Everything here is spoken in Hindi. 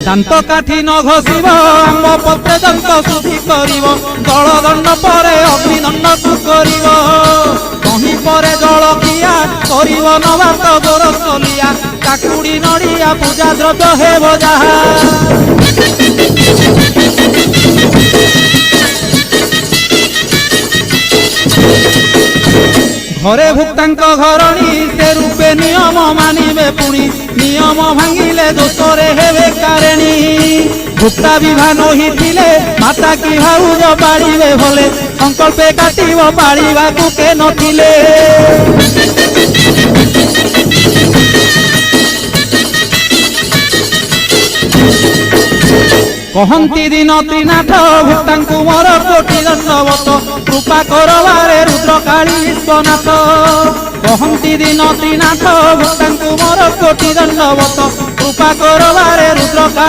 दांत काठी न घोषिब आम पत्रे दंत शुद्धि करिब जलदंड परे अग्निदंड तू करिब कहीं परे जलकिया करिब नवात गोरसलिया काकुड़ी नड़िया पूजा द्रव्य हेब जहा घरे भुक्तांक घरणी से रूपे नियम मानिबे पुणी नियम भांगिले दोषरे हेबे कारेणी भुक्ता विभान होइथिले माता की भाउज पाड़िबे भले संकल्पे काटिब पाड़िबाकू के नथिले कहती दिन त्रिनाथ भुक्तांकु मोर कोटि दंडवत कृपा करवारे रुद्रकाली विश्वनाथ कहती दिन त्रिनाथ भुक्तांकु मोर कोटि दंडवत कृपा करवारे रुद्रकाली